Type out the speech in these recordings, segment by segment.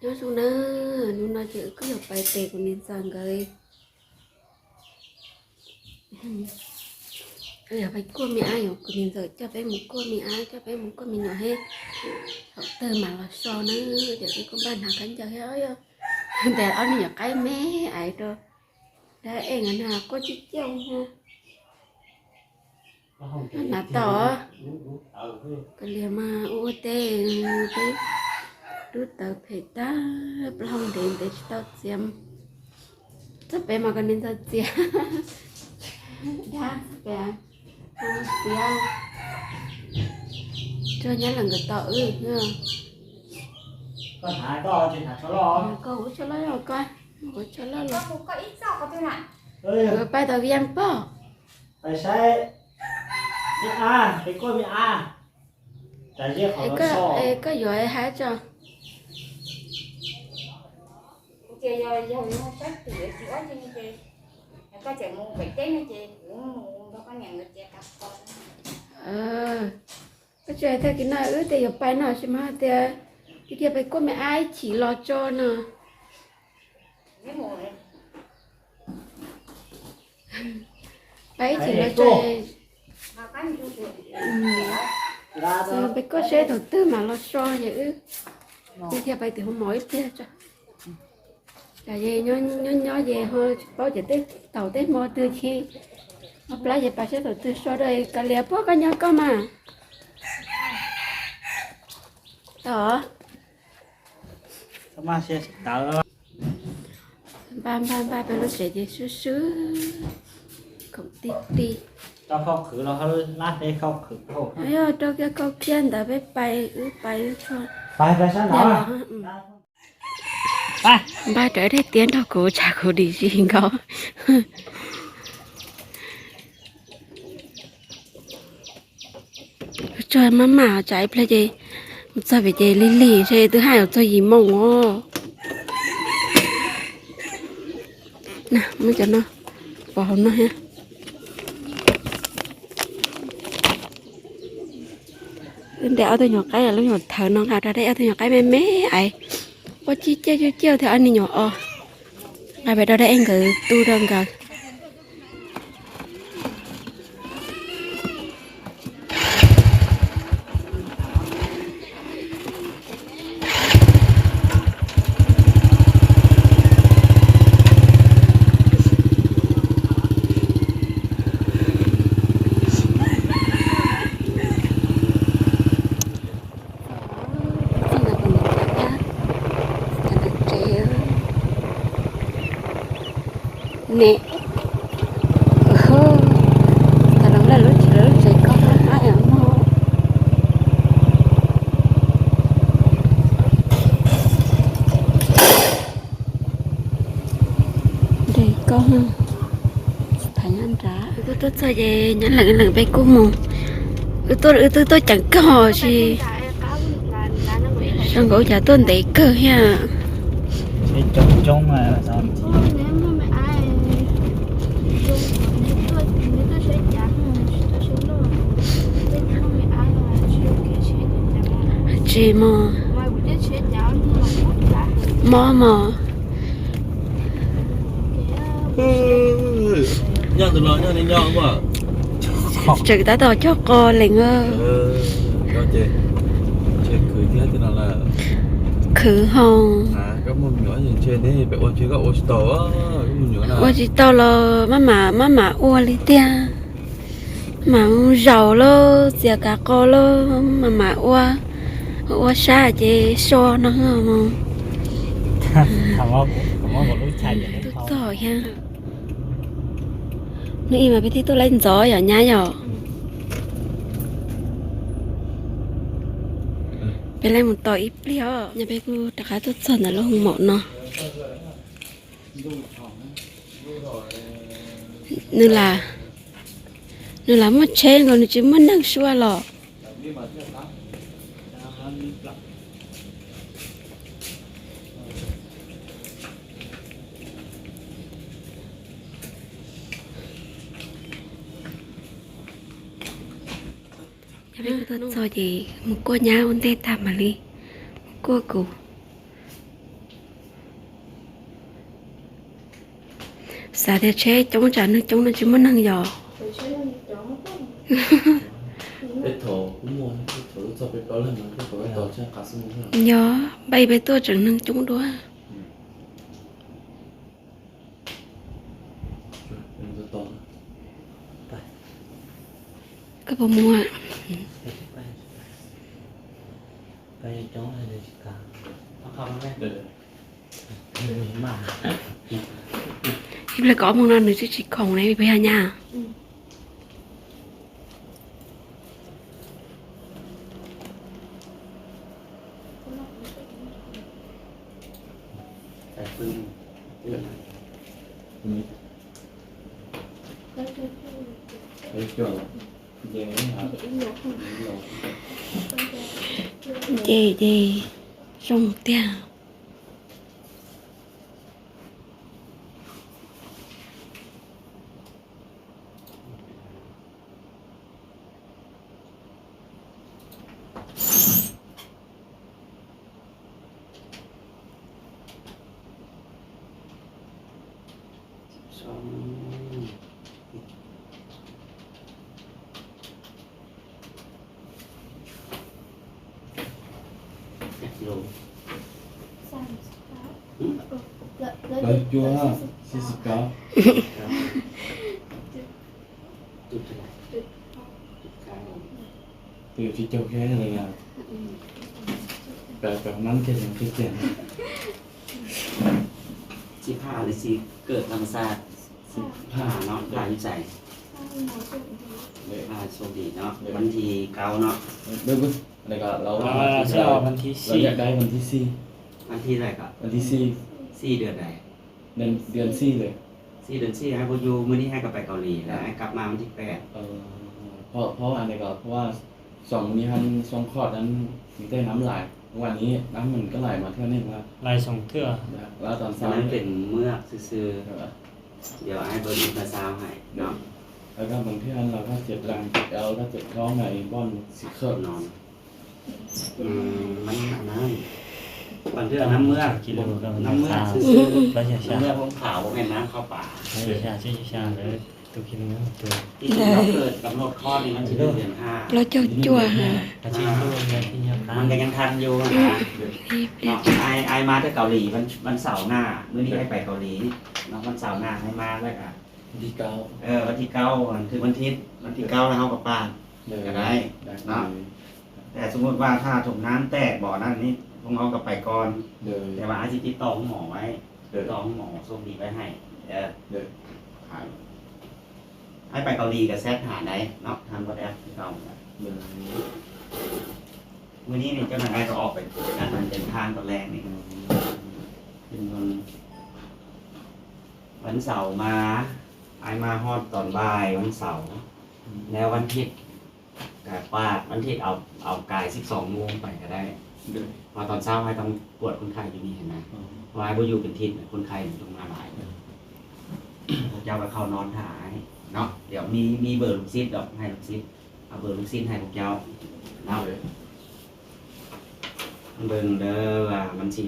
nhớ xuống nó nó nói chữ cứ học bài tệ của mình sang cái giờ phải cô mẹ ai của mình rồi cho bé một cô mẹ ai cho bé một cô mình nhỏ hết học từ mà là so nó giờ cái con bạn nào cánh cho hết ơi để anh nhỏ cái mé ai rồi đã em anh nào có chút trông ha nó tỏ cái liềm mà u tê cái đút tờ phải ta lòng đến để tao xem rất bé mà còn nên tao xem đã bé xem cho nhớ là người tao nữa con hái to chị hái cho lo cô cho nó rồi coi cho nó rồi có ít rau có thế này rồi bay tao viên po tại sao đi à cái con bị à tại vì họ nó so có giỏi hái cho chị giờ nó phát từ chị quá chứ chị có chị mua bảy trái nữa chị cũng mua đâu có nhà người chị cặp con cái chuyện thế cái nào thì giờ bay nào xem ha thì cái kia phải có mẹ ai chỉ lo cho nè cái mùa này bay chỉ lo cho mà có nhiều chuyện phải có xe đầu tư mà lo cho vậy cái kia bay thì không mỏi thế cho là về nhớ về thôi bao giờ tết tàu tết mua từ khi học lại về bà sẽ đầu tư cho đây cả lẽ bố cả nhau có mà đó mà sẽ tạo ba bên nó sẽ về xứ không tí tí cho không khử nó hơi lát đây không khử không ấy ơi cho cái câu chuyện đã biết bay cho phải sao đó ba trở đây tiến đâu cổ chả cổ đi gì có trời má mà chạy plei gì sao phải chạy lì lì thế thứ hai là cho gì mông ô nè mới cho nó bỏ nó ha để ở tôi nhỏ cái là lúc nhỏ thở nó ra đây ở tôi nhỏ cái mẹ mé ấy có chiêu thì anh đi nhỏ ai vậy đó đây anh cứ tu đơn cả nè ta nói là lúc chị có ai ở mô đây có thành ăn trả tôi sao vậy nhắn lại cái lần bay cô mù tôi chẳng có gì xong gỗ trả tôi để cơ ha trong mà sao chị mà nhau từ lo nhau đi nhau quá chị ta tao cho con liền ơ cho chị cười thế thế nào là khử hồng à có một nhỏ nhìn trên đấy bị ôn chưa có ôn tàu á một nhỏ nào ôi chị tao là má mà ua li tia mà giàu lo giờ cả con lo mà ua xa chị so nó không thằng nó một lúc chạy vậy tôi tỏi ha nếu mà biết tôi lên gió ở nhà nhỏ bên lên một tỏi ít liêu nhà bé cô đặc khá tốt dần là lo hùng mọn nó nên là mất trên còn chỉ mất năng xua lọ tôi cho gì một cô nhau ôn tê tạm mà đi một cô cụ xả để chế chống trả nước chống nó chỉ muốn năng dò Tôi chơi nó trống không? Cái thổ cũng mua cái thổ cho cái đó là mình cái thổ cái tổ cho cả sung nữa. nhớ bay bay tôi chẳng năng chống đó Mình có tổ. các bộ mua Cái chỗ này là cả nó không đấy Được. mà em là có một lần nữa chứ chỉ còn này bây giờ nha phải phương Đấy chưa? Về hả? gì rong tia rồi Đấy chưa? Xí xí cá. Từ phía châu khé này là Cái nắng kia là cái tiền. 15หรือสิเกิดธรรมชาติ15เนาะหลายใจ Đấy. โชคดีเนาะวันที่เก้าเนาะ Được rồi. Này cả lâu sẽ làวันที่ Là nhận đâyวันที่ วันที่อะไรก็ วันที่ 4 เดือนใด 4 เดือน4เลย 4 เดือน4ให้บ่อยู่มื้อนี้ให้ก็ไปเกาหลีแล้วให้กลับมาวันที่8 เพราะว่าอะไรก็เพราะว่า2นี้ท่าน2คลอดนั้นมีแต่น้ำไหลวันนี้น้ำมันก็ไหลมาเท่านี้ว่า ลายสองเทื่อ แล้วตอน ฉะ เช้า นั้นเป็นเมือกซื่อ ใช่ปะ ๆเดี๋ยวให้เบิ่งอัลตราซาวด์ให้เนาะ แล้วก็บางทีเราก็เจ็บหลังเจ็บเอวก็เจ็บท้องไงบ้อนสิเคิร์ นอนมันอันนั้นวันเทื่อน้ำเมือกน้ำเมือกซื่อ แล้วอย่า ๆ ช้า น้ำเมือกของขาวบ่แม่นน้ำเข้าป่า อย่าช้าช้าเลยตัวคิดนึงตัว ที่เราเกิดกำหนดคลอดนี่มันสิเดือน5 lo cho chua hả อาชีพร่วมกันที่ยังค้า มันก็ยังทันอยู่นะเนาะไอมาที่เกาหลีวันเสาร์หน้ามื้อนี้ให้ไปเกาหลีเนาะวันเสาร์หน้าให้มาแล้วก็ ดีเก้า วันที่9วันคือวันที่9แล้วเฮากับป้า เลย ก็ได้เนาะแต่สมมุติว่าถ้าถุงน้ำแตกบ่อนั่นนี่พวกเฮาก็ไปก่อน เลย แต่ว่าอาจสิติดต่อหมอไว้ติดต่อหมอส่งดีไว้ให้เลย ให้ไปเกาหลีก็แซดหาได้เนาะทางบ่ได้ที่เก่า เลย มื้อนี้นี่เจ้านายก็ออกไปการเดินทางตอนแรกนี่เป็นวันเสาร์มาไอมาฮอดตอนบ่ายวันเสาร์แล้ววันอาทิตย์กายปาดวันอาทิตย์เอากาย12 โมงไปก็ได้ เลย พอตอนเช้าให้ต้องตรวจคนไข้อยู่นี่เห็นไหมวายบ่อยู่เป็นทิศคนไข้ต้องมาหลายพระเจ้าก็เข้านอนถ่ายเนาะเดี๋ยวมีเบอร์ลูกศิษย์ดอกให้ลูกศิษย์เอาเบอร์ลูกศิษย์ให้พวกเจ้าเนาะ เลย เบิ่งเด้อว่ามันสิ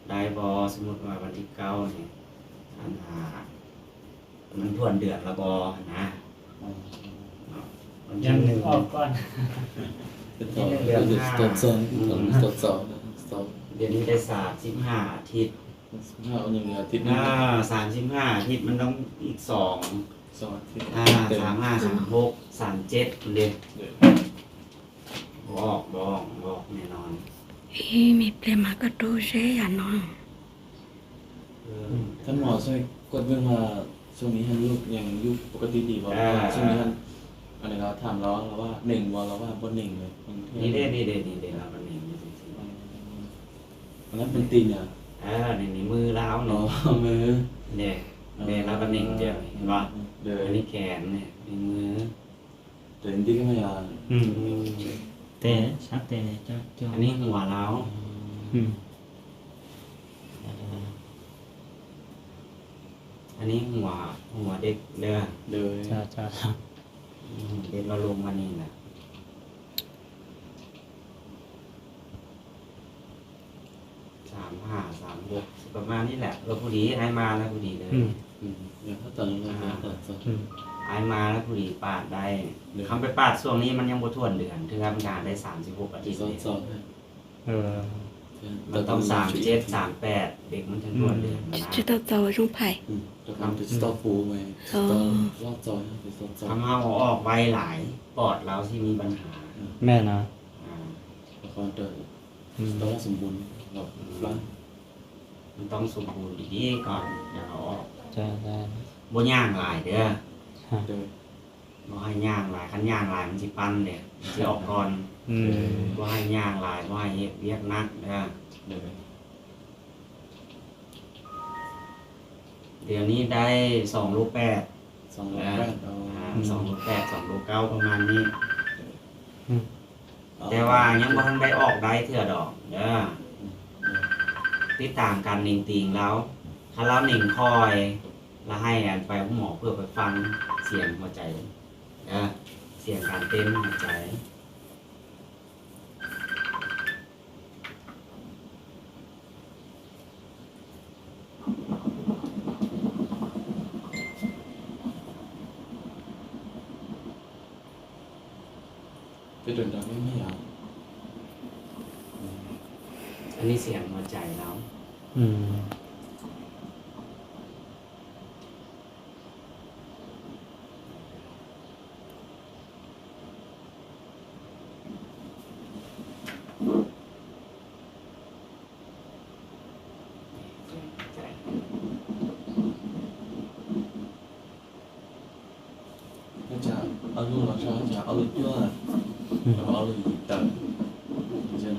ได้บ่สมมุติว่าวันที่9นี่อันมันทวนเดือนแล้วบ่นะวัน ยั ที่ ง หนึ่ง ออกก่อน ตอนสองเดือนนี้ได้35 อาทิตย์ ห้าเอาอย่างเงี้ยอาทิตย์หนึง 35 อาทิตย์มันต้องอีก2 2 อาทิตย์ 35 36 37เด้บอกแน่นอน ý mi ple mà có đôi dễ à nó ท่านหมอช่วยกดเรื่องว่าช่วงนี้ท่านลูกยังยุคปกติดีบ่ช่วงนี้ท่านอะไรเราถามเราว่า1บ่เราว่าบ่1เลยบางที นี่เด้เรามันนี่ อันนั้นเป็นตีนอ่ะ นี่มือเรา อ๋อ เนาะ มือ เนี่ยเราก็นิ่งเดียวเห็นป่ะ เดิน อันนี้แขนเนี่ยนี่มือ เดินที่ก็ไม่ยาว เต้ชัดเต้เจ้า อันนี้หัวเราอันนี้หัวเด็กเด้อ เดิน จ้า เด็กเราลงมานี่แหละ35 36ประมาณนี้แหละเราพอดีให้มาแล้วพอดีเลย อย่างถ้าตอนนั้นเราเปิดสด ไอ้มาแล้วผู้ดีปาดได้คำไปปาดช่วงนี้มันยังบ่ทวนเดือนถึงทำงานได้36อาทิตย์ สด นี่ สด มันต้อง37 38เด็กมันถึงทวนเดือนนะ 知道找我用牌， จะทำเป็นสต็อกฟูไหมสต็อกรอบจอยเป็นสดจอย ทำเอาออกไวหลายปอดเราที่มีปัญหา แม่นะ อ่า ละครเดินต้องสมบูรณ์แบบร้าน มันต้องสมบูรณ์ดีๆก่อนอย่าเอาออก จะได้ บ่ย่างหลายเด้อ เดิน บ่ให้ย่างหลายคันย่างหลายมันสิปั้นเด้มันสิออกก่อน อืม บ่ให้ย่างหลายบ่ให้เฮ็ดเวียกหนักเด้อ เดิน เดี๋ยวนี้ได้2 ลูก 8 200 เอา 2 ลูก 8 2 ลูก 9ประมาณนี้ แต่ว่ายังบ่ทันได้ออกได้เทื่อดอกเด้อติดตามการนิ่งติงแล้วถ้าเรานิ่งคอยแล้วให้อันไปหมอเพื่อไปฟังเสียงหัวใจเด้อเสียงการเต้นหัวใจ ไปเดินตอนไม่อยาก อันนี้เสียงหัวใจแล้ว อืม เสียงหัวใจ ก็จะเอาลูกเราชอบจะเอาลูกยั่วแล้วเอาลูกเติมใช่ไหม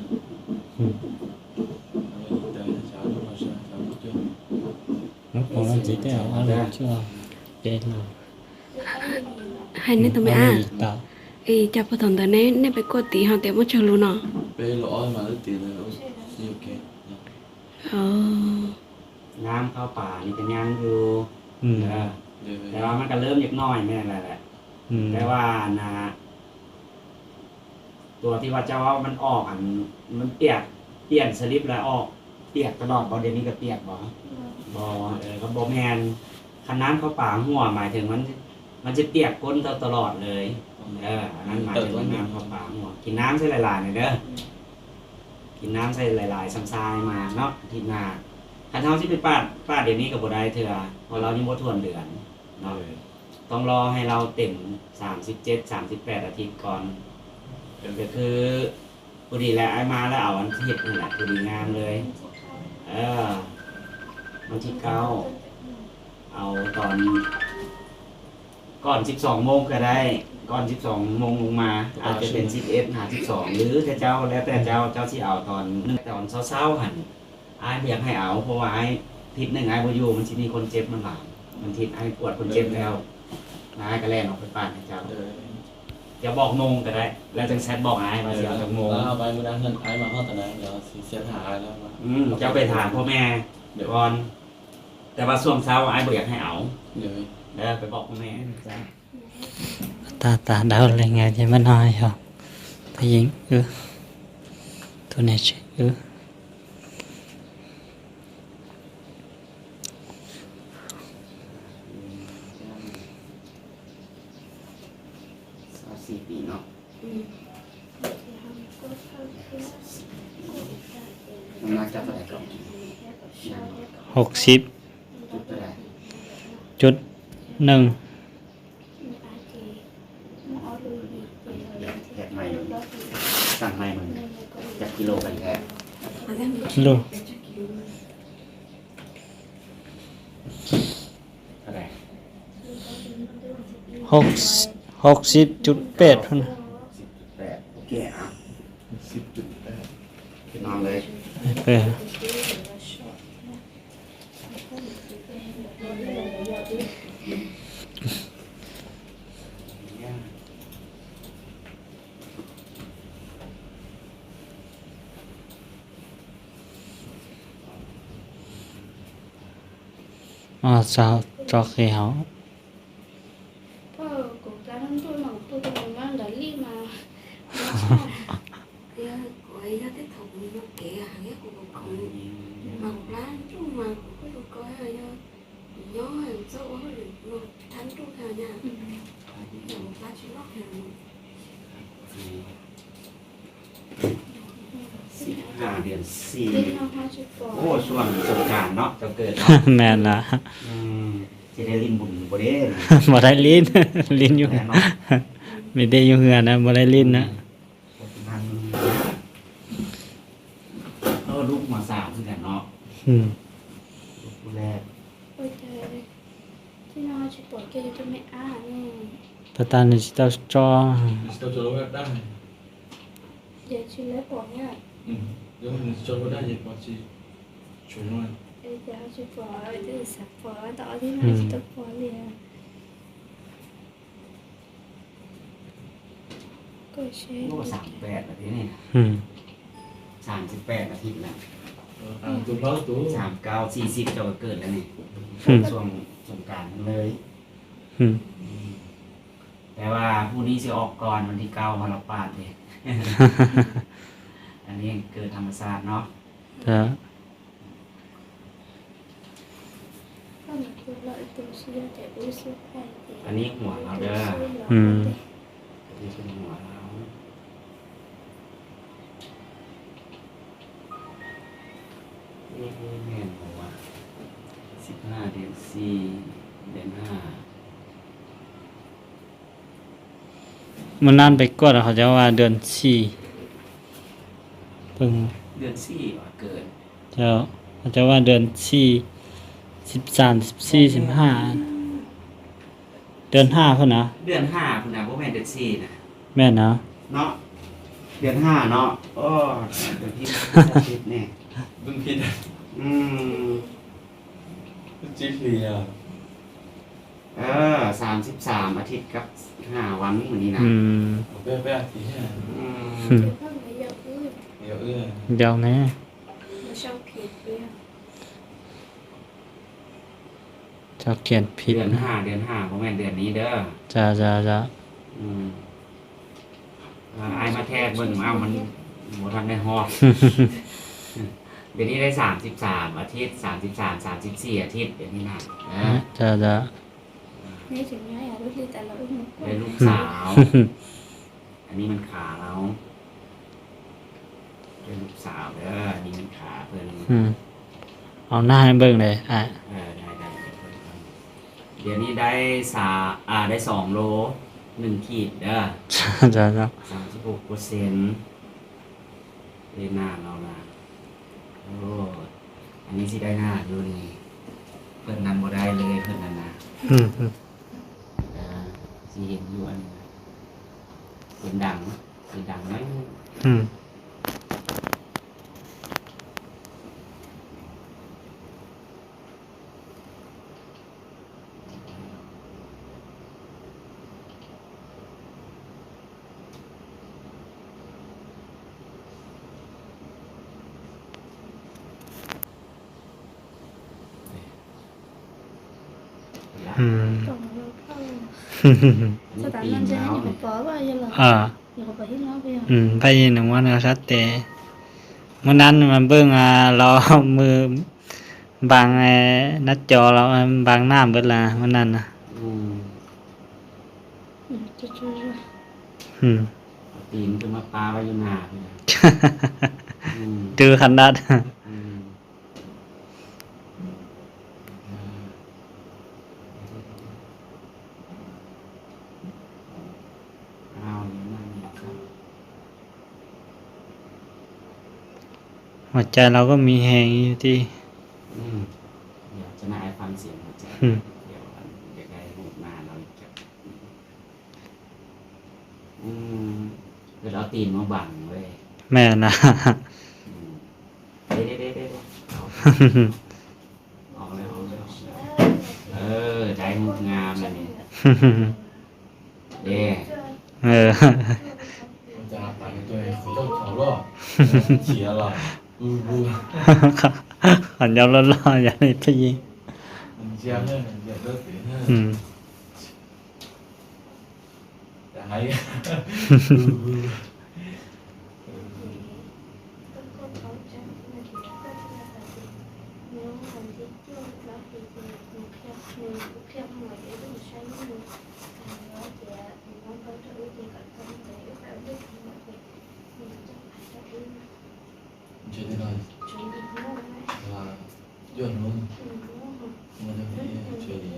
อืม เอาลูกเติมจะเอาลูกเราชอบจะเอาลูกยั่ว แล้วผมเราจะได้เอาอะไรช่วยเป็น hay nên tụi mày เอา à อีกต่อ ý cho phụ thằng tao nên phải có tí họ tiệm một chờ luôn à ไปหล่อมาแล้วตีเลยโอเค ờ น้ำเข้าป่านี่ก็ยังอยู่ อืม เด้อ เดี๋ยว แต่ว่ามันก็เริ่มเล็กน้อยแม่นแหละ อืม แต่ว่านะตัวที่ว่าเจ้าว่ามันออกอันมันเปลี่ยนสลิปแล้วออกเปียกตลอดบ่เดี๋ยวนี้ก็เปียกบ่ก็บ่แม่นคันน้ำเข้าป่าหัวหมายถึงมันจะเปียกก้นตลอดเลยอันนั้นหมายถึงว่าน้ำเข้าป่าหัวกินน้ำใส่หลายๆหน่อยเด้อกินน้ำใส่หลายๆซ้ำๆมาเนาะอาทิตย์หน้าคันเฮาสิไปปาดเดี๋ยวนี้ก็บ่ได้เทื่อเพราะเรายังบ่ทวนเดือนเนาะ ต้องรอให้เราเต็ม37 38 อาทิตย์ก่อนก็คือพอดีแล้วไอ้มาแล้วเอาวันที่10นี่แหละพอดีงามเลยวันที่9เอาตอนก่อน12 โมงก็ได้ก่อน12 โมงลงมาอาจจะเป็น11 12หรือแต่เจ้าแล้วแต่เจ้าที่เอาตอนตอนเช้าๆหั่นอ้ายบ่อยากให้เอาเพราะว่าอ้ายทิศหนึงอ้ายบ่อยู่มันสิมีคนเจ็บมันหลายมันทิศอ้ายปวดคนเจ็บแล้วนายก็แล่นออกไปปั่นให้เจ้า เดี๋ยว อย่าบอกโมงก็ได้ แล้วจังแชทบอกอ้ายมาสิเอาจากโมง แล้วเอาไปมื้อนั้นเงินไอ้มาห้องแต่ไหนเดี๋ยวเสียหายแล้วมา เจ้าไปถามพ่อแม่เดี๋ยวก่อน แต่ว่าช่วงเช้าอ้ายบ่อยากให้เอา เดี๋ยว เด้อไปบอกพ่อแม่จ้ะ ta đau lên ngày thì mới nói không thấy dính tôi này chứ Sao xì tí nó Hôm nay chắc phải cộng 60 chút tới đây จุดหนึ่ง Hẹp màyสั่งmày mình Chắc kilo phải hẹp กิโล Ở đây 60.8พุ่น 10.8 Ok ạ 10.8 นอนเลย เออ sao cho khi họ cuộc sống tôi mà tôi mang đại lý mà gọi ra tiếp tục nó kệ hàng cái cuộc cùng mà một lá chúng mà cũng có coi hơi thôi nhỏ hơn dâu hơn một tháng trung hà nha nhiều ba chữ lóc hàng 15 เดือน Đi nó hoa chữ 4 phò โอ้ช่วงสงกรานต์เนาะจะเกิดเนาะ แม่นล่ะ สิได้ลิ้นบุญบ่เด้ บ่ได้ลิ้น ลิ้นอยู่ แม่เนาะ มีได้อยู่เฮือนนะบ่ได้ลิ้นนะ มันลูกมาสามคือกันเนาะ อืม ลูกผู้แรก ôi trời thế nó hoa chữ phò kia cho mẹ nè ตาตานี่สิเต้าจอ เราจะรู้แบบได้ giờ chữ lấy phò nha เดี๋ยวมันจะรู้ได้ยังพอจีช่วยหน่อย bây giờ chữ phò để sạc phò tỏ thế nó chữ tập phò liền coi xe ลูก38นาทีนี่ อืม 38อาทิตย์แล้ว ตัวเพราะตัว 39 40เจ้าก็เกิดแล้วนี่ช่วงสงกรานต์เลย อืม แต่ว่าผู้นี้สิออกก่อนวันที่9วันละปาดเลย อันนี้เกิดธรรมชาติเนาะ จ้ะ có một cái lợi từ xưa để uống sữa hay thì อันนี้หัวเราเด้อ อืม อันนี้เป็นหัวเรานี่แม่นหัว15 เดือน 4 เดือน มันนานไปกว่าเขาจะว่าเดือน4เพิ่ง 5 เดือน 4ว่าเกิด เจ้าเขาจะว่าเดือน4 13 14 15เดือน5พุ่นนะ เดือน5พุ่นน่ะบ่แม่นเดือน4น่ะ แม่นนะ เนาะเดือน5เนาะอ้อเดือนที่ผิดแน่ บึ้งพิษ อืม จิ๊บเลยอ่ะ 33 อาทิตย์กับ5 วันมื้อนี้นะ อืม แป๊ะๆทีเนี่ย อืม chứ không phải giờ cứ เดี๋ยวเอื้อ เดี๋ยวแน่ nó saoผิดเลยอะ เจ้าเขียนผิด เดือน5เดือน5บ่แม่นเดือนนี้เด้อ จ้าจ้าจ้า อืมอายมาแทกเบิ่งเอามันบ่ทันได้ฮอด เดี๋ยวนี้ได้33 อาทิตย์33 34 อาทิตย์เดี๋ยวนี้นะ จ้าจ้า nếu chừng ngay ở lúc đi tại là uống một ได้ลูกสาว อันนี้มันขาเราได้ลูกสาวเด้ออันนี้มันขาเพิ่น อืมเอาหน้าให้เบิ่งเลยอ่ะ ได้เดี๋ยวนี้ได้ได้2 โล 1 ขีดเด้อ จ้าจ้า 36%ได้หน้าเรานะโอ้อันนี้สิได้หน้าอยู่นี่เพิ่นนั้นบ่ได้เลยเพิ่นนั้นนะ อืมอืม สิเห็นอยู่อันนี้นะเป็นดังไหม อืม อืม còn lâu không อืม sao tại nên chơi những cái phở bao nhiêu lần อ่า nhiều cái hít nó bây giờ ไปหนึ่งวันนะครับแต่เมื่อนั้นมันเบิ่งเราเอามือบางหนัดจอเราบางน้ำเบิดละเมื่อนั้นนะ อืม cho cho อืม เอาตีนขึ้นมาปลาไว้อยู่หน้าพี่นะอืม จือขันดัด อืมเอาอย่างนั้นนี่ครับ หัวใจเราก็มีแหงอยู่ที่ อืมเดี๋ยวจะนายฟังเสียงหัวใจ อืม เดี๋ยวเดี๋ยวได้รูปหน้าเราอีกครับอืมเดี๋ยวเราเอาตีนมาบังเว้ย แม่นะ อืมเด้เอาออกเลยเออได้งดงามเลยนี่เด้ เออ มันจะไปตัวเองเขาต้องเขารอบเฉียหรอบูบู ขันยาวร้อนๆอย่างนี้พี่ยิง มันเชียเนี่ยเดี๋ยวเลิกตีเนี่ย อืม จะให้บู con có cháu này thì nó có là gì chơi thế này là dọn luôn mà đây chơi đi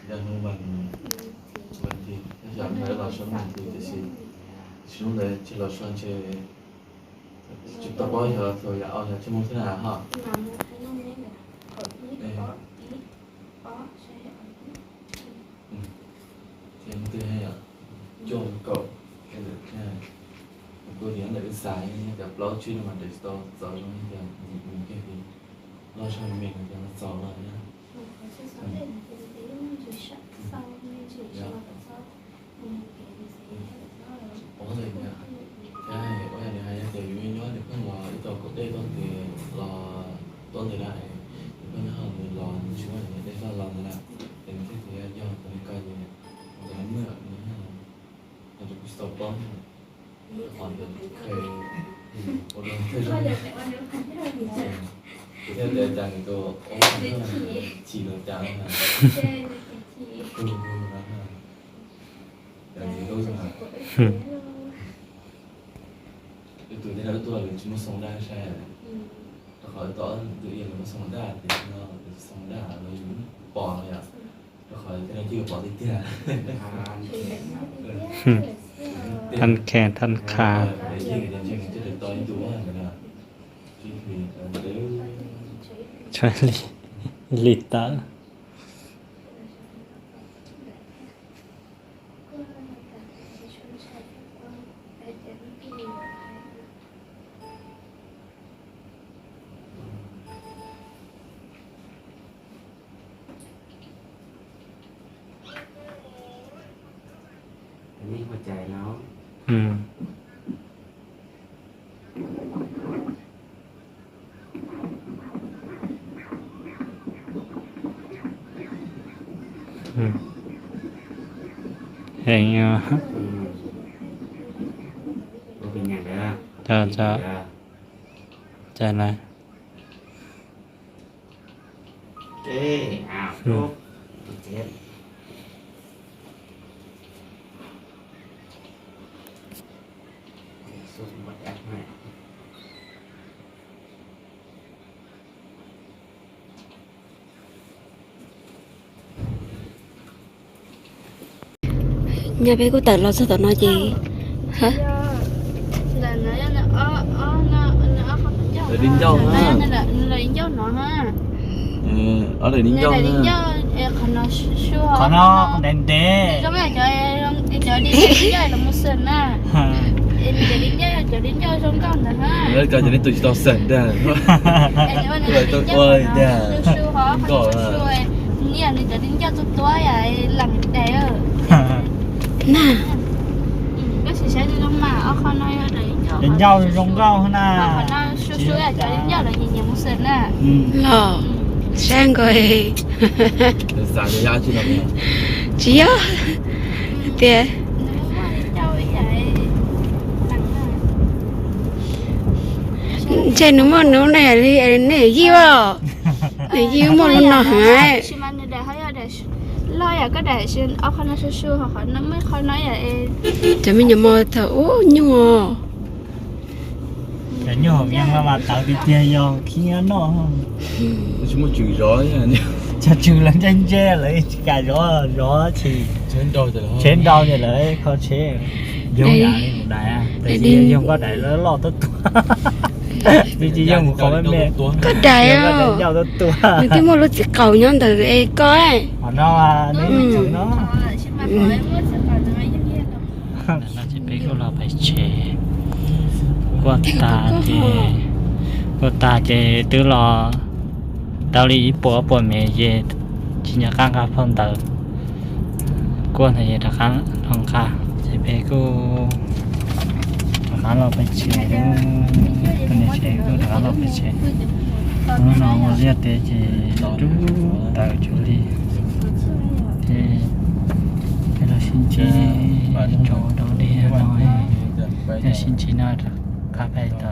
dọn luôn bằng thì dọn phải là số mình thì xuống đây chỉ là xuống chơi chúng ta có giờ rồi là ở nhà chơi môn thế nào hả thì thứ hai là chôn cậu cái thứ hai cô nhớ là cái sai gặp lo chuyên mà để to rồi nó như mình cái gì lo cho mình cho nó giàu lại nhá có rồi nha cái ở nhà hay thì mình nhớ được cái lò cái tàu có đây con thì lò con thì lại con nhớ hơn thì lò chúng mình đây là lò này thì cái thì do cái cây này cái mưa nữa là chúng stop bom còn được cái một lần thế rồi cái để chẳng có chỉ là chẳng làอย่างนี้ก็จะมาตัวนี้เราตัวหรือชิ้นส่งได้ใช่แต่ขอต่อตัวเองมันส่งได้แต่เราส่งได้เราอยู่ปอเลยอ่ะแต่ขอที่นั่นที่ปอติดเตี้ย ท่านแขนท่านขา ยิ่งอย่างเช่นจะถึงตอนที่ตัวกันนะที่คือเดี๋ยว ช่วยลิตาอันนี้เข้าใจแล้ว เห็นอยู่ บ่เป็นหยังเด้อ จะใจอะไร เอ้อ้าวจบเจ็บสุดหมดแอปให้ nhà bé của tớ lo sao tớ nói gì hả để đính dâu ha là đính dâu nó ha ở đây đính dâu đính ha dâu còn nó xua có nó đen đế giống như cho đi đính dâu là một sừng à em để đính dâu trong con nữa ha đây cả cho nên tụi tao sẵn ra rồi tôi ơi nha có nha này cho đính dâu cho tôi vậy lần đấy nè cái sự sẽ đi trong mà ở con nói ở đấy đến nhau rong rau hơn con nói xua xua à cho đến giờ là nhìn một sừng à lò sang rồi xả cái da chứ nào chỉ á tiền chơi nó này đi này gì vậy này gì mà nó hại lo à có để xin ở con nó xua xua hoặc nó mới không nói là cho mình nhầm mơ thở nhưng mà cái nhỏ nhưng mà tạo đi chơi vô khi nó chúng một chữ gió nha chả chữ lần trên che lấy cả gió thì trên đầu thì lấy khó chế dùng đại một đại à tại vì dùng có đại nó lo tất vì chỉ dùng một con mẹ có đại không nhau tất tua mình cái một lúc chỉ cầu nhau từ ấy coi nó à đấy chữ nó nó chỉ biết có là phải chế qua ta thì từ lò tao đi bỏ mẹ về chỉ nhà căng cà phong tờ qua thì đã khán lòng ca chỉ biết cô khá là phải chế cái này chế cô khá là phải chế nó rất để chỉ chú tạo chú đi thì cái là xin chị chỗ đó đi nói xin chị nói là cà phê tờ